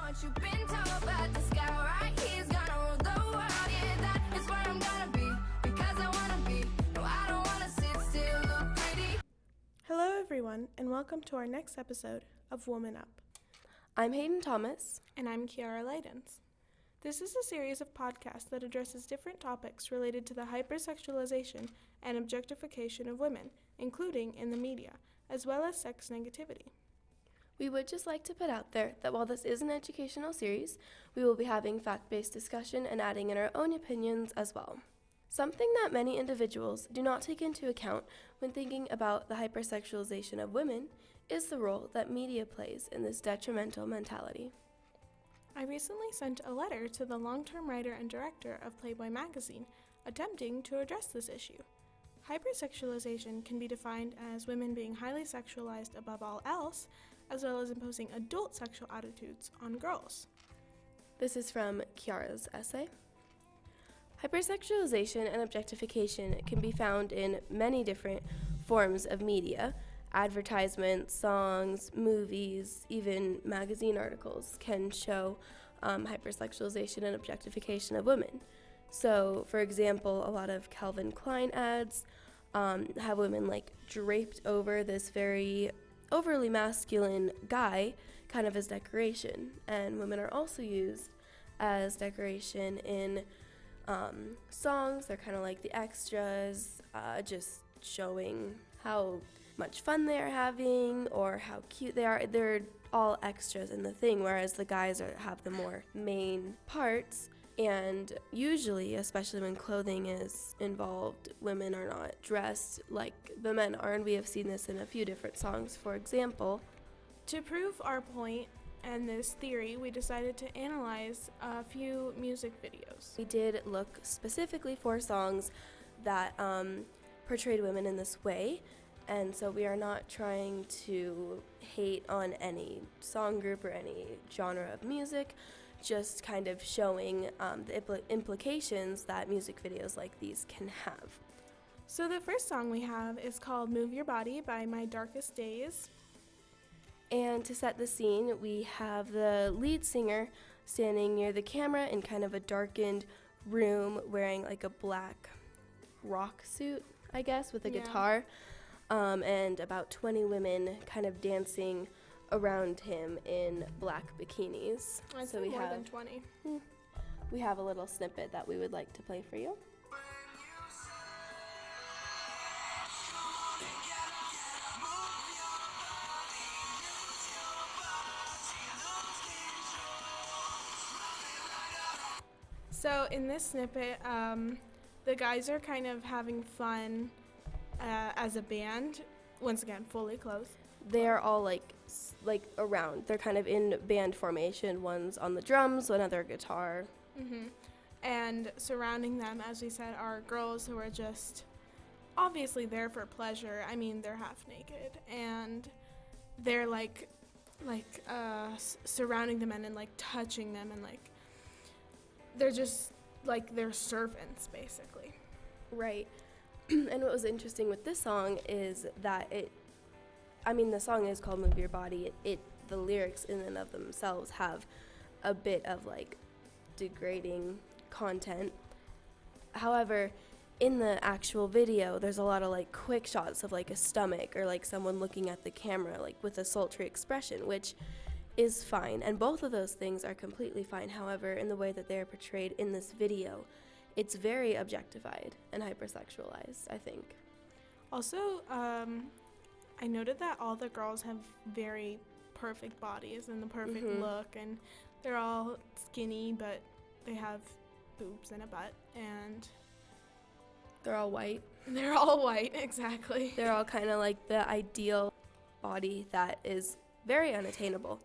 What you been told about this guy right here's gonna rule the world. Yeah, that is where I'm gonna be, because I wanna be. No, I don't wanna sit still, look pretty. Hello everyone, and welcome to our next episode of Woman Up. I'm Hayden Thomas. And I'm Kiara Leidens. This is a series of podcasts that addresses different topics related to the hypersexualization and objectification of women, including in the media, as well as sex negativity. We would just like to put out there that while this is an educational series, we will be having fact-based discussion and adding in our own opinions as well. Something that many individuals do not take into account when thinking about the hypersexualization of women is the role that media plays in this detrimental mentality. I recently sent a letter to the long-term writer and director of Playboy magazine, attempting to address this issue. Hypersexualization can be defined as women being highly sexualized above all else, as well as imposing adult sexual attitudes on girls. This is from Kiara's essay. Hypersexualization and objectification can be found in many different forms of media. Advertisements, songs, movies, even magazine articles can show hypersexualization and objectification of women. So, for example, a lot of Calvin Klein ads have women like draped over this very overly masculine guy kind of as decoration, and women are also used as decoration in songs. They're kind of like the extras, just showing how much fun they're having or how cute they are. They're all extras in the thing, whereas the guys have the more main parts. And usually, especially when clothing is involved, women are not dressed like the men are, and we have seen this in a few different songs. For example, to prove our point and this theory, we decided to analyze a few music videos. We did look specifically for songs that portrayed women in this way, and so we are not trying to hate on any song group or any genre of music, just kind of showing the implications that music videos like these can have. So the first song we have is called Move Your Body by My Darkest Days. And to set the scene, we have the lead singer standing near the camera in kind of a darkened room wearing like a black rock suit, I guess, with a guitar, and about 20 women kind of dancing around him in black bikinis. I'd say more than 20. We have a little snippet that we would like to play for you. So in this snippet, the guys are kind of having fun as a band, once again, fully clothed. They are all like around. They're kind of in band formation. One's on the drums, another guitar. And surrounding them, as we said, are girls who are just obviously there for pleasure. I mean, they're half naked, and they're surrounding the men and like touching them, and like they're just like their servants, basically. Right. And what was interesting with this song is that the song is called Move Your Body. The lyrics in and of themselves have a bit of like degrading content. However, in the actual video, there's a lot of like quick shots of like a stomach or like someone looking at the camera like with a sultry expression, which is fine. And both of those things are completely fine. However, in the way that they're portrayed in this video, it's very objectified and hypersexualized, I think. Also, I noted that all the girls have very perfect bodies and the perfect look, and they're all skinny, but they have boobs and a butt, and they're all white. They're all white, exactly. They're all kind of like the ideal body that is very unattainable.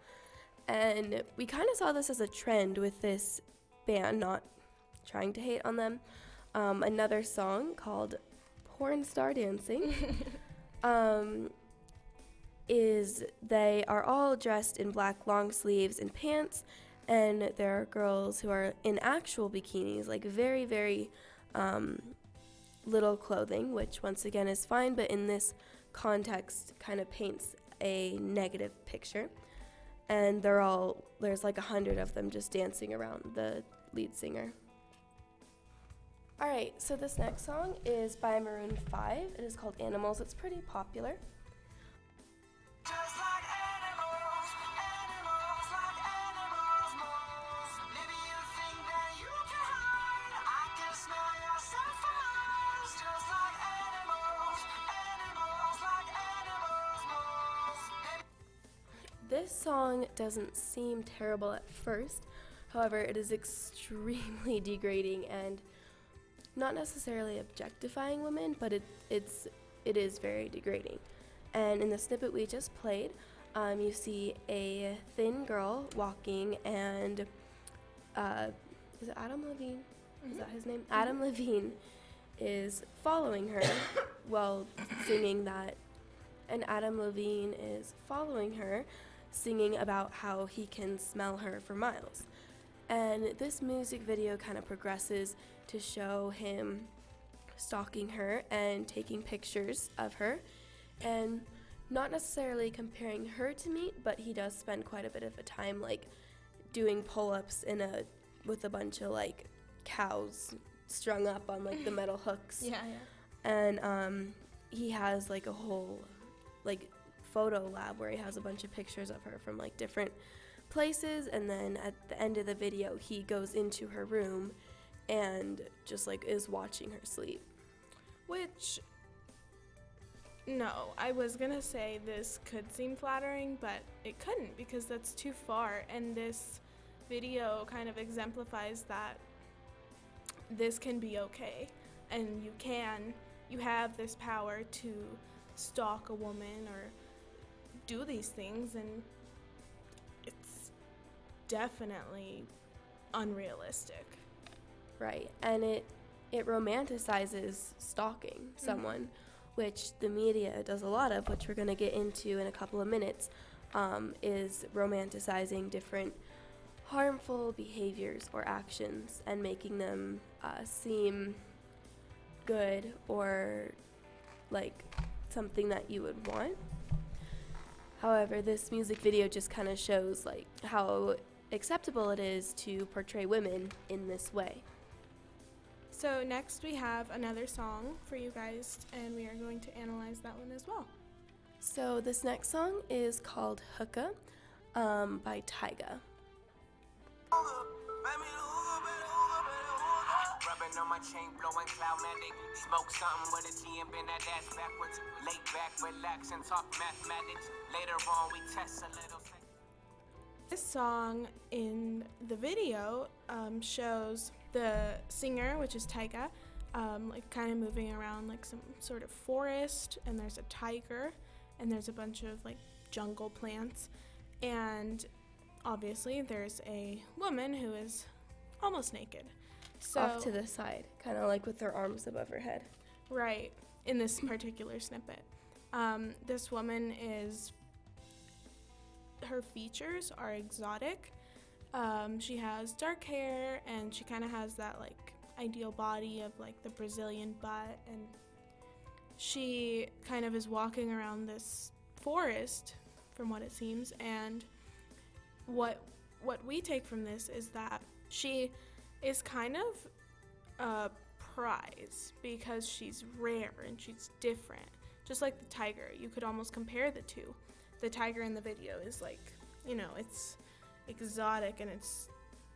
And we kind of saw this as a trend with this band, not trying to hate on them. Another song called Porn Star Dancing is they are all dressed in black long sleeves and pants, and there are girls who are in actual bikinis, like very, very little clothing, which once again is fine, but in this context kind of paints a negative picture. and there's like 100 of them just dancing around the lead singer. All right, so this next song is by Maroon 5. It is called Animals. It's pretty popular. Just like animals, animals like animals moves. Maybe you think that you can hide. I can smell yourself from miles. Just like animals, animals like animals moves. This song doesn't seem terrible at first. However, it is extremely degrading and not necessarily objectifying women, but it is very degrading. And in the snippet we just played, you see a thin girl walking, and is it Adam Levine? Is that his name? Adam Levine is following her while singing that, and Adam Levine is following her, singing about how he can smell her for miles. And this music video kind of progresses to show him stalking her and taking pictures of her, and not necessarily comparing her to meat, but he does spend quite a bit of a time like doing pull-ups with a bunch of like cows strung up on like the metal hooks. Yeah. And he has like a whole like photo lab where he has a bunch of pictures of her from like different places, and then at the end of the video he goes into her room and just like is watching her sleep. Which, no, I was gonna say this could seem flattering, but it couldn't, because that's too far, and this video kind of exemplifies that this can be okay, and you have this power to stalk a woman or do these things, and it's definitely unrealistic. Right, and it romanticizes stalking someone, which the media does a lot of, which we're going to get into in a couple of minutes, is romanticizing different harmful behaviors or actions and making them seem good or like something that you would want. However, this music video just kind of shows like how acceptable it is to portray women in this way. So next we have another song for you guys, and we are going to analyze that one as well. So this next song is called Hookah by Tyga. Rubbing on my chain, blowing cloudmatic. Smoke something with a G and bend that ass backwards. Lay back, relax, and talk mathematics. Later on, we test a little. This song in the video shows the singer, which is Tyga, like kind of moving around like some sort of forest, and there's a tiger, and there's a bunch of like jungle plants, and obviously there's a woman who is almost naked. So, off to the side, kind of like with her arms above her head. Right, in this particular snippet. This woman her features are exotic. She has dark hair, and she kind of has that like ideal body of like the Brazilian butt, and she kind of is walking around this forest from what it seems, and what we take from this is that she is kind of a prize because she's rare and she's different, just like the tiger. You could almost compare the two. The tiger in the video is like, it's exotic and it's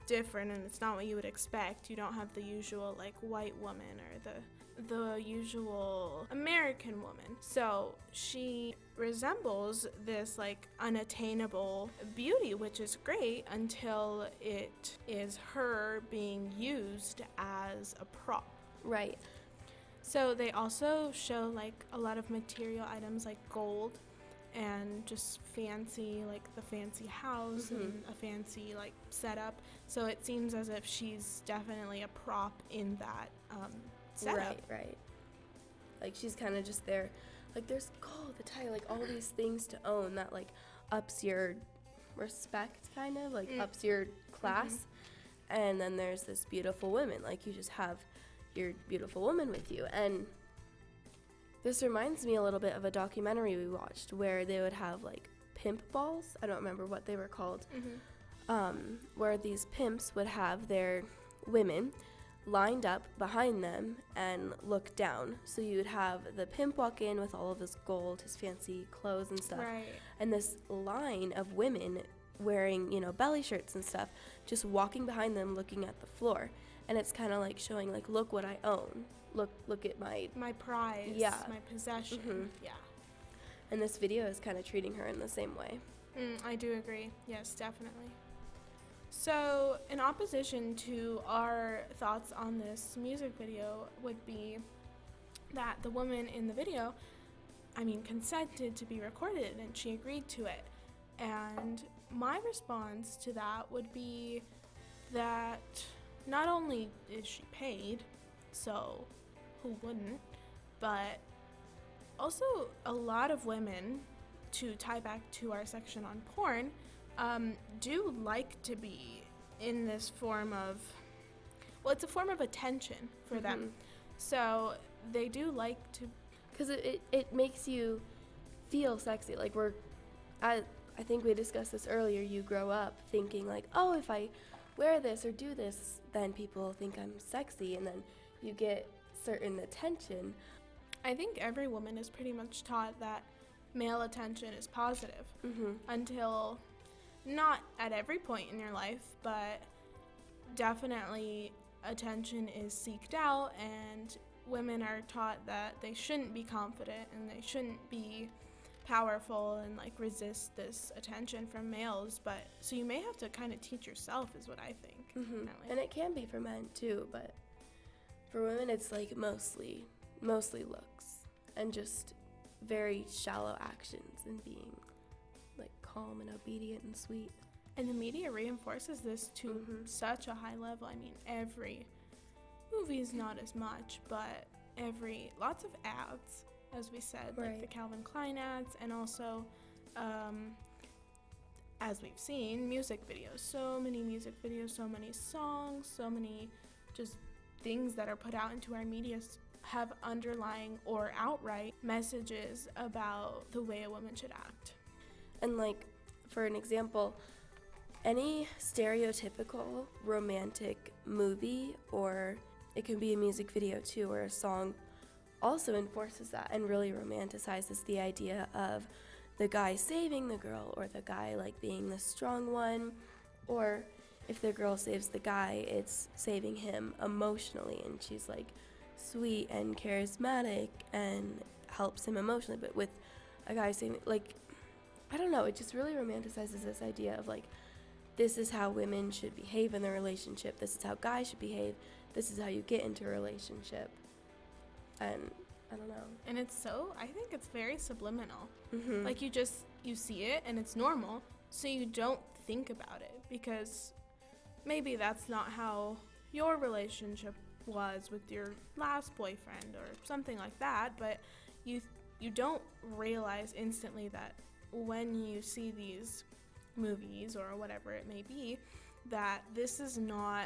different, and it's not what you would expect. You don't have the usual like white woman or the usual American woman. So she resembles this like unattainable beauty, which is great until it is her being used as a prop. Right. So they also show like a lot of material items like gold and just fancy, like the fancy house and a fancy like setup. So it seems as if she's definitely a prop in that setup. Right. Like she's kind of just there. Like there's gold, the title, like all these things to own that like ups your respect, kind of like ups your class. And then there's this beautiful woman. Like you just have your beautiful woman with you. And this reminds me a little bit of a documentary we watched where they would have like pimp balls. I don't remember what they were called. Mm-hmm. Where these pimps would have their women lined up behind them and look down. So you'd have the pimp walk in with all of his gold, his fancy clothes and stuff. Right. And this line of women wearing, belly shirts and stuff, just walking behind them looking at the floor. And it's kind of like showing, like, look what I own. Look at my prize. Yeah. My possession. Mhm. Yeah. And this video is kind of treating her in the same way. I do agree. Yes, definitely. So, in opposition to our thoughts on this music video would be that the woman in the video, consented to be recorded and she agreed to it. And my response to that would be that not only is she paid, so who wouldn't, but also a lot of women, to tie back to our section on porn, do like to be in this form of, it's a form of attention for them. So they do like to, because it makes you feel sexy. Like, I think we discussed this earlier, you grow up thinking like, oh, if I wear this or do this, then people think I'm sexy, and then you get certain attention. I think every woman is pretty much taught that male attention is positive until, not at every point in your life, but definitely attention is seeked out, and women are taught that they shouldn't be confident and they shouldn't be powerful and like resist this attention from males. But so you may have to kind of teach yourself, is what I think. Definitely. And it can be for men too, but for women it's like mostly looks and just very shallow actions and being like calm and obedient and sweet. And the media reinforces this to such a high level. Every movie's not as much, but lots of ads, as we said, like Right. the Calvin Klein ads, and also, as we've seen, music videos. So many music videos, so many songs, so many just things that are put out into our media have underlying or outright messages about the way a woman should act. And like, for an example, any stereotypical romantic movie, or it can be a music video too, or a song, also enforces that and really romanticizes the idea of the guy saving the girl, or the guy like being the strong one, or if the girl saves the guy, it's saving him emotionally, and she's like sweet and charismatic and helps him emotionally. But with a guy saving, like, I don't know, it just really romanticizes this idea of like, this is how women should behave in a relationship, this is how guys should behave, this is how you get into a relationship. And I don't know. And I think it's very subliminal. Mm-hmm. Like you see it and it's normal, so you don't think about it, because maybe that's not how your relationship was with your last boyfriend or something like that, but you don't realize instantly that when you see these movies or whatever it may be, that this is not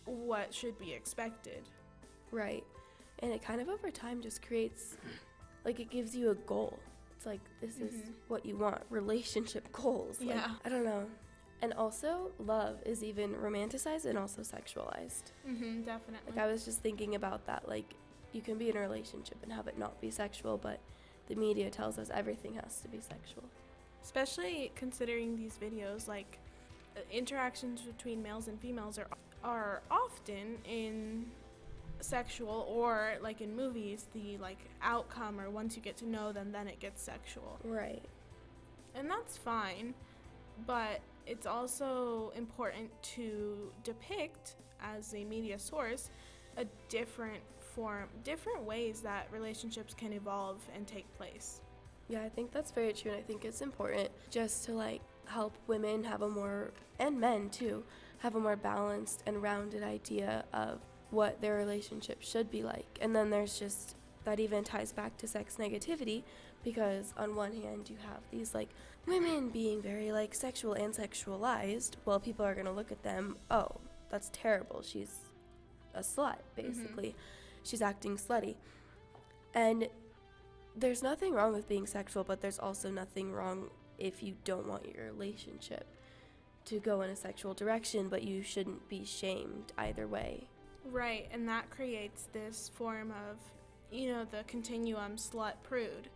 what should be expected. Right. And it kind of over time just creates, like, it gives you a goal. It's like, this is what you want, relationship goals. Like, Yeah. I don't know. And also, love is even romanticized and also sexualized. Definitely. Like, I was just thinking about that. Like, you can be in a relationship and have it not be sexual, but the media tells us everything has to be sexual. Especially considering these videos, like interactions between males and females are often in sexual, or like in movies, the like outcome, or once you get to know them, then it gets sexual. Right. And that's fine, but it's also important to depict, as a media source, a different ways that relationships can evolve and take place. Yeah, I think that's very true, and I think it's important just to like help women have a more, and men too, have a more balanced and rounded idea of what their relationship should be like. And then there's just, that even ties back to sex negativity, because on one hand you have these like women being very like sexual and sexualized. Well, people are gonna look at them, oh, that's terrible, she's a slut, basically. She's acting slutty. And there's nothing wrong with being sexual, but there's also nothing wrong if you don't want your relationship to go in a sexual direction, but you shouldn't be shamed either way. Right, and that creates this form of, the continuum slut-prude.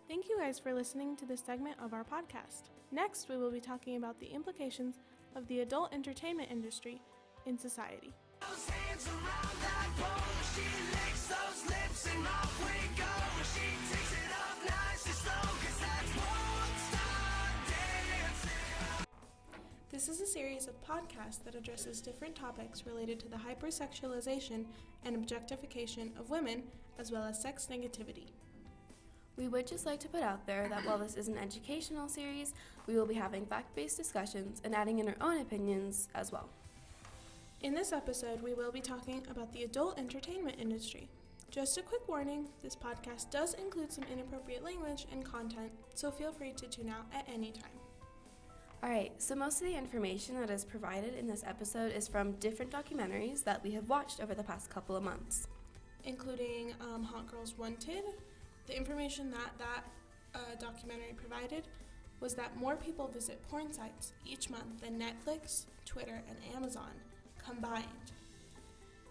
Thank you guys for listening to this segment of our podcast. Next, we will be talking about the implications of the adult entertainment industry in society. Those hands around that pole, she licks those lips and off we go. She takes it off nice and slow, 'cause that's won't stop dancing. This is a series of podcasts that addresses different topics related to the hypersexualization and objectification of women, as well as sex negativity. We would just like to put out there that while this is an educational series, we will be having fact-based discussions and adding in our own opinions as well. In this episode, we will be talking about the adult entertainment industry. Just a quick warning, this podcast does include some inappropriate language and content, so feel free to tune out at any time. Alright, so most of the information that is provided in this episode is from different documentaries that we have watched over the past couple of months. Including Hot Girls Wanted. The information that documentary provided was that more people visit porn sites each month than Netflix, Twitter, and Amazon combined.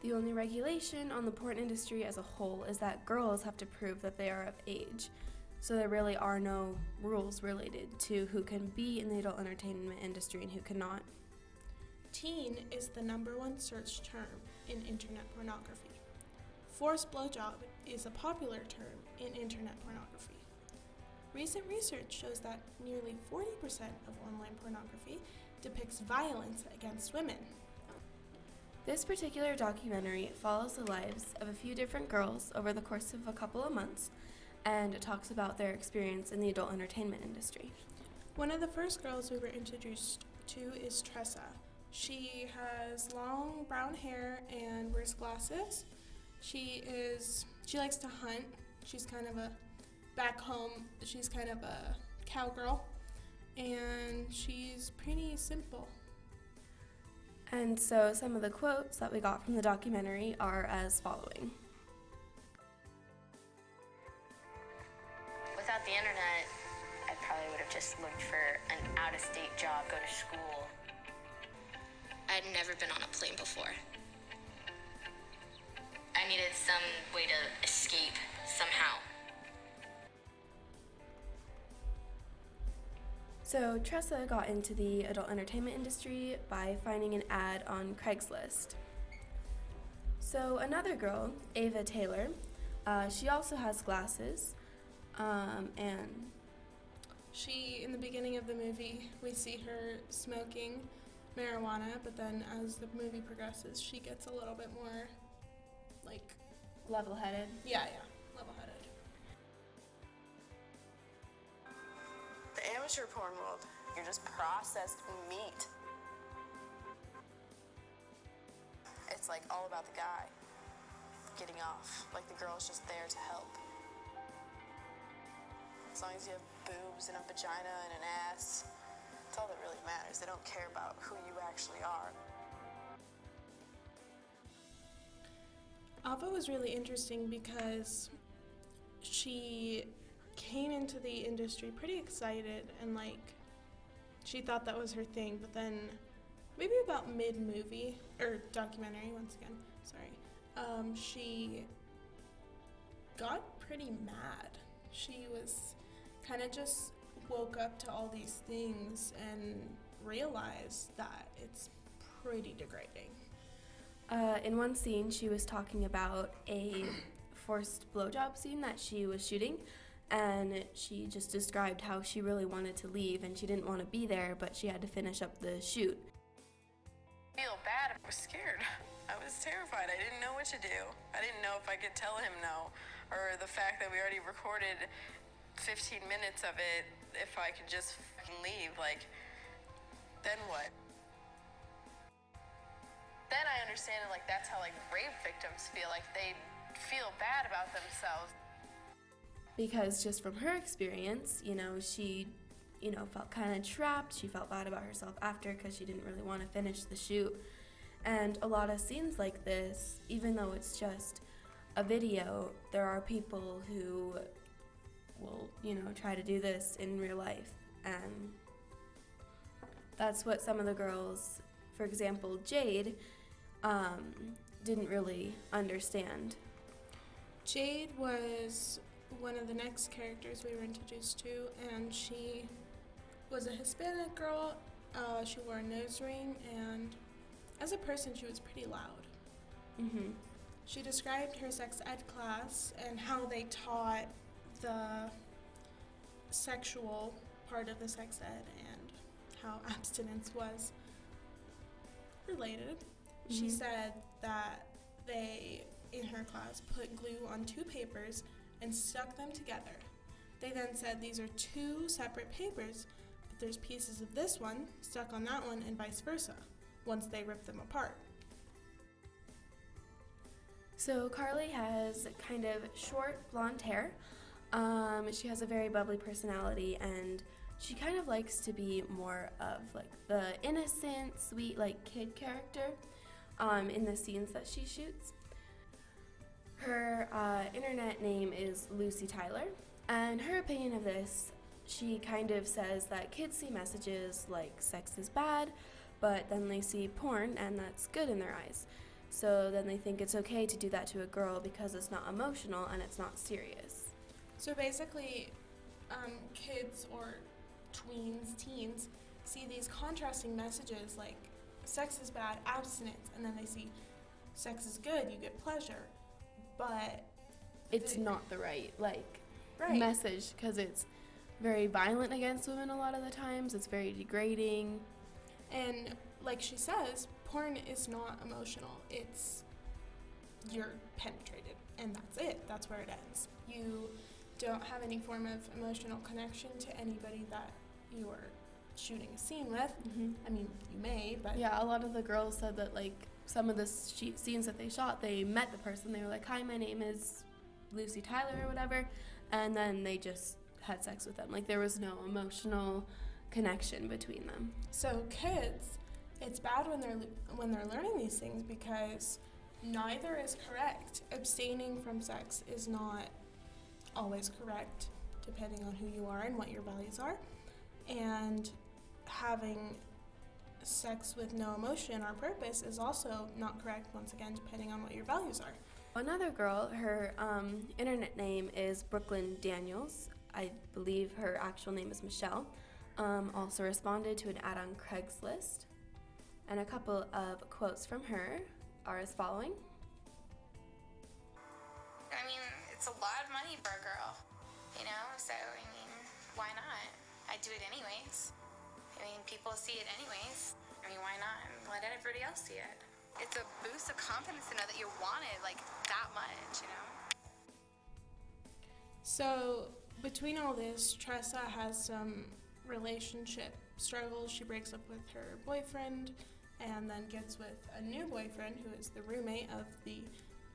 The only regulation on the porn industry as a whole is that girls have to prove that they are of age. So there really are no rules related to who can be in the adult entertainment industry and who cannot. Teen is the #1 search term in internet pornography. Forced blowjob is a popular term in internet pornography. Recent research shows that nearly 40% of online pornography depicts violence against women. This particular documentary follows the lives of a few different girls over the course of a couple of months, and it talks about their experience in the adult entertainment industry. One of the first girls we were introduced to is Tressa. She has long brown hair and wears glasses. She likes to hunt. She's kind of back home, she's kind of a cowgirl, and she's pretty simple. And so some of the quotes that we got from the documentary are as following. Without the internet, I probably would have just looked for an out-of-state job, go to school. I'd never been on a plane before. I needed some way to escape somehow. So Tressa got into the adult entertainment industry by finding an ad on Craigslist. So another girl, Ava Taylor, she also has glasses, and In the beginning of the movie, we see her smoking marijuana, but then as the movie progresses, she gets a little bit more, level-headed. Yeah, level-headed. The amateur porn world, you're just processed meat. It's like all about the guy getting off, like the girl's just there to help. As long as you have boobs and a vagina and an ass, that's all that really matters. They don't care about who you actually are. Ava was really interesting because she came into the industry pretty excited and she thought that was her thing, but then maybe about mid-movie, or documentary once again, she got pretty mad. She was kind of just woke up to all these things and realized that it's pretty degrading. In one scene, she was talking about a forced blowjob scene that she was shooting, and she just described how she really wanted to leave and she didn't want to be there, but she had to finish up the shoot. I feel bad. I was scared. I was terrified. I didn't know what to do. I didn't know if I could tell him no, or the fact that we already recorded 15 minutes of it, if I could just fucking leave, then what? Then I understand that's how rape victims feel, they feel bad about themselves. Because just from her experience, she, felt kind of trapped. She felt bad about herself after because she didn't really want to finish the shoot. And a lot of scenes like this, even though it's just a video, there are people who will, try to do this in real life. And that's what some of the girls, for example, Jade, didn't really understand. Jade was one of the next characters we were introduced to, and she was a Hispanic girl. She wore a nose ring, and as a person, she was pretty loud. Mm-hmm. She described her sex ed class and how they taught the sexual part of the sex ed and how abstinence was related. Mm-hmm. She said that they, in her class, put glue on 2 papers and stuck them together. They then said these are 2 separate papers, but there's pieces of this one stuck on that one and vice versa, once they ripped them apart. So Carly has kind of short blonde hair. She has a very bubbly personality, and she kind of likes to be more of like the innocent, sweet, like kid character in the scenes that she shoots. Her internet name is Lucy Tyler, and her opinion of this, she kind of says that kids see messages like sex is bad, but then they see porn and that's good in their eyes. So then they think it's okay to do that to a girl because it's not emotional and it's not serious. So basically, kids or tweens, teens, see these contrasting messages like sex is bad, abstinence, and then they see sex is good, you get pleasure, but It's not the right, Right. message, because it's very violent against women a lot of the times. It's very degrading. And like she says, porn is not emotional. It's you're penetrated, and that's it. That's where it ends. You don't have any form of emotional connection to anybody that you are shooting a scene with. Mm-hmm. I mean, you may, but Yeah, a lot of the girls said that like some of the scenes that they shot, they met the person. They were like, "Hi, my name is Lucy Tyler," or whatever, and then they just had sex with them. Like there was no emotional connection between them. So kids, it's bad when they're learning these things because neither is correct. Abstaining from sex is not always correct, depending on who you are and what your values are. And having sex with no emotion or purpose is also not correct, once again, depending on what your values are. Another girl, her internet name is Brooklyn Daniels. I believe her actual name is Michelle. Also responded to an ad on Craigslist. And a couple of quotes from her are as following. I mean, it's a lot of money for a girl, you know? So, I mean, why not? I do it anyways. I mean, people see it anyways. I mean, why not? Let everybody else see it. It's a boost of confidence to know that you want it, like, that much, you know? So, between all this, Tressa has some relationship struggles. She breaks up with her boyfriend and then gets with a new boyfriend who is the roommate of the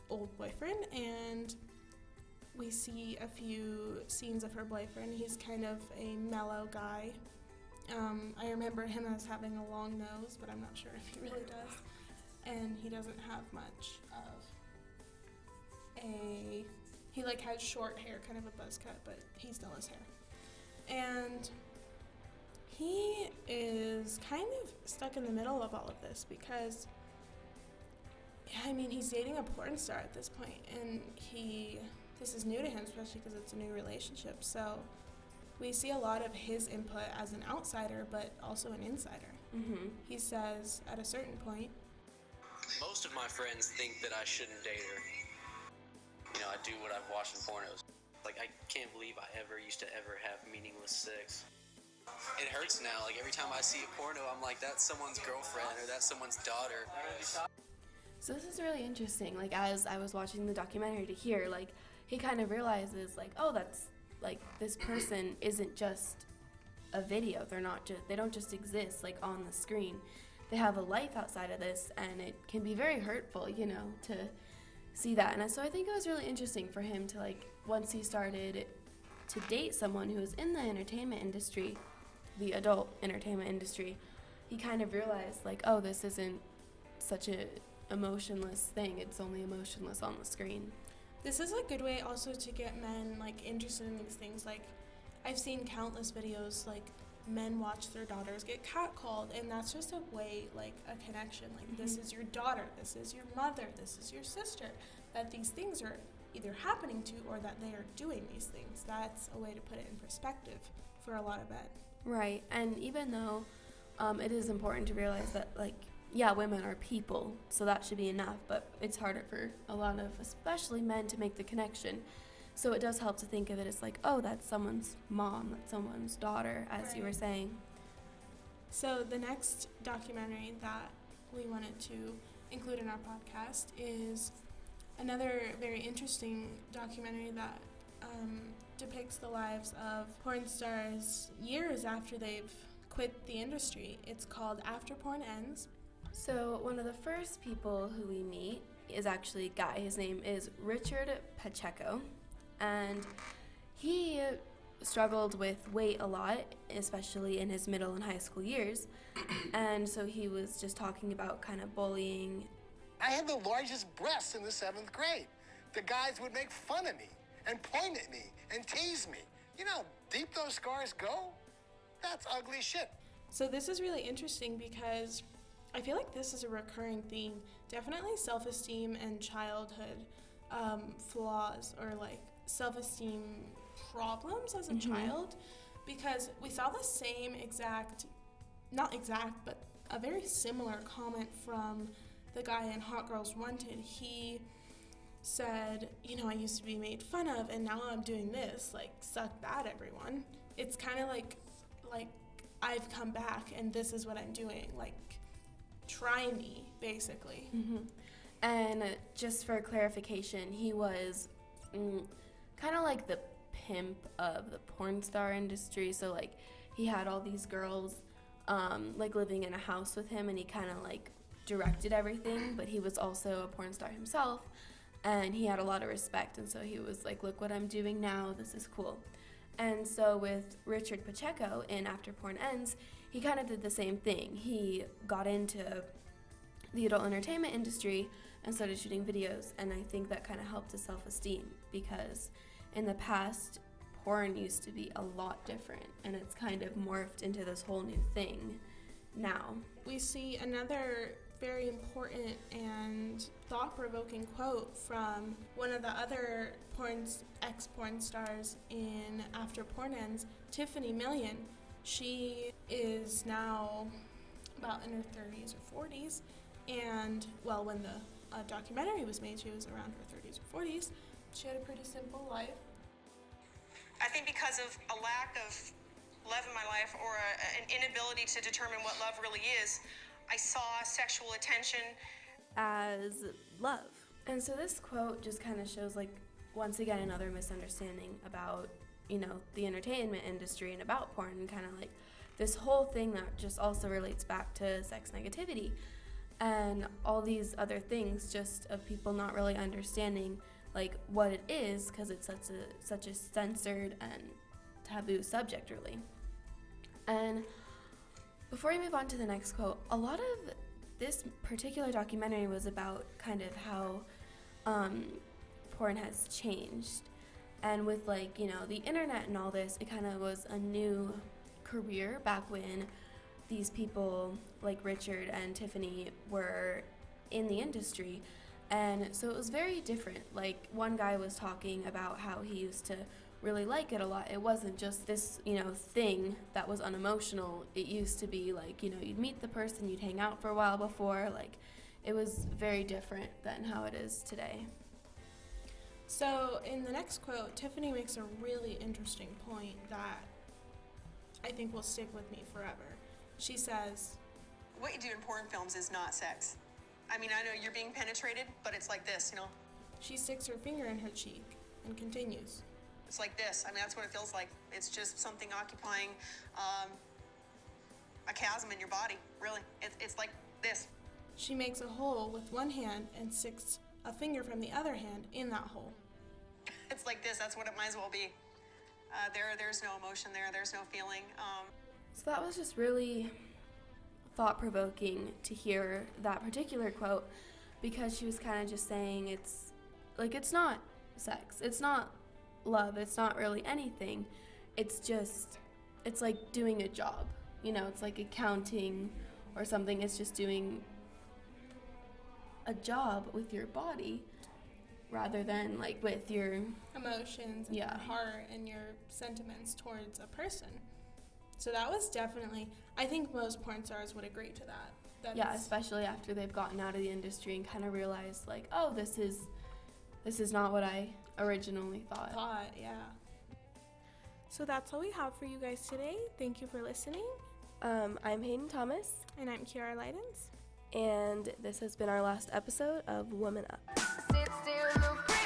old boyfriend, and we see a few scenes of her boyfriend. He's kind of a mellow guy. I remember him as having a long nose, but I'm not sure if he really does. And he doesn't have much of he like has short hair, kind of a buzz cut, but he still has hair. And he is kind of stuck in the middle of all of this because, I mean, he's dating a porn star at this point, and this is new to him, especially because it's a new relationship. So we see a lot of his input as an outsider, but also an insider. Mm-hmm. He says at a certain point, most of my friends think that I shouldn't date her. You know, I do what I've watched in pornos. Like, I can't believe I used to ever have meaningless sex. It hurts now. Like, every time I see a porno, I'm like, that's someone's girlfriend or that's someone's daughter. So this is really interesting. Like, as I was watching the documentary to hear, like, he kind of realizes, like, oh, that's, like, this person isn't just a video. They don't just exist, like, on the screen. They have a life outside of this, and it can be very hurtful, you know, to see that. And so I think it was really interesting for him to, like, once he started to date someone who was in the entertainment industry, the adult entertainment industry, he kind of realized, like, oh, this isn't such a emotionless thing. It's only emotionless on the screen. this is a good way also to get men, like, interested in these things. Like, I've seen countless videos, like, men watch their daughters get catcalled, and that's just a way, like, a connection. Like, this is your daughter, this is your mother, this is your sister, that these things are either happening to or that they are doing these things. That's a way to put it in perspective for a lot of men. Right, and even though it is important to realize that, like, yeah, women are people, so that should be enough, but it's harder for a lot of, especially men, to make the connection. So it does help to think of it as like, oh, that's someone's mom, that's someone's daughter, as you were saying. So the next documentary that we wanted to include in our podcast is another very interesting documentary that depicts the lives of porn stars years after they've quit the industry. It's called After Porn Ends. So one of the first people who we meet is actually a guy. His name is Richard Pacheco, and he struggled with weight a lot, especially in his middle and high school years. And so he was just talking about kind of bullying. I had the largest breasts in the 7th grade. The guys would make fun of me and point at me and tease me. You know how deep those scars go? That's ugly shit. So this is really interesting because I feel like this is a recurring theme. Definitely self-esteem and childhood flaws, or like self-esteem problems as a child, because we saw the same not exact, but a very similar comment from the guy in Hot Girls Wanted. He said, you know, I used to be made fun of and now I'm doing this, like, suck that, everyone. It's kind of like I've come back and this is what I'm doing, like, try me, basically. And just for clarification, he was kind of like the pimp of the porn star industry. So, like, he had all these girls like living in a house with him, and he kind of like directed everything, but he was also a porn star himself, and he had a lot of respect, and so he was like, look what I'm doing now, this is cool. And so with Richard Pacheco in After Porn Ends, he kind of did the same thing. He got into the adult entertainment industry and started shooting videos, and I think that kind of helped his self-esteem, because in the past, porn used to be a lot different, and it's kind of morphed into this whole new thing now. We see another very important and thought-provoking quote from one of the other ex-porn stars in After Porn Ends, Tiffany Million. She is now about in her 30s or 40s, and, well, when the documentary was made, she was around her 30s or 40s. She had a pretty simple life. I think because of a lack of love in my life, or an inability to determine what love really is, I saw sexual attention as love. And so this quote just kind of shows, like, once again, another misunderstanding about, you know, the entertainment industry and about porn, and kind of like this whole thing that just also relates back to sex negativity and all these other things, just of people not really understanding like what it is, because it's such a censored and taboo subject, really. And before we move on to the next quote, a lot of this particular documentary was about kind of how porn has changed. And with, like, you know, the internet and all this, it kind of was a new career back when these people like Richard and Tiffany were in the industry. And so it was very different. Like, one guy was talking about how he used to really like it a lot. It wasn't just this, you know, thing that was unemotional. It used to be like, you know, you'd meet the person, you'd hang out for a while before. Like, it was very different than how it is today. So in the next quote, Tiffany makes a really interesting point that I think will stick with me forever. She says, what you do in porn films is not sex. I mean, I know you're being penetrated, but it's like this, you know? She sticks her finger in her cheek and continues. It's like this. I mean, that's what it feels like. It's just something occupying a chasm in your body, really. It's like this. She makes a hole with one hand and sticks a finger from the other hand in that hole. It's like this. That's what it might as well be. There's no emotion there. There's no feeling. So that was just really thought-provoking to hear that particular quote, because she was kind of just saying it's not sex, it's not love, it's not really anything, it's it's like doing a job. You know, it's like accounting or something. It's just doing a job with your body rather than like with your emotions and Yeah. your heart and your sentiments towards a person. So that was definitely, I think most porn stars would agree to that. Yeah, especially after they've gotten out of the industry and kind of realized like, oh, this is not what I originally thought. Yeah. So that's all we have for you guys today. Thank you for listening. I'm Hayden Thomas, And I'm Kiara Leidens. and this has been our last episode of Woman Up. Sit still, look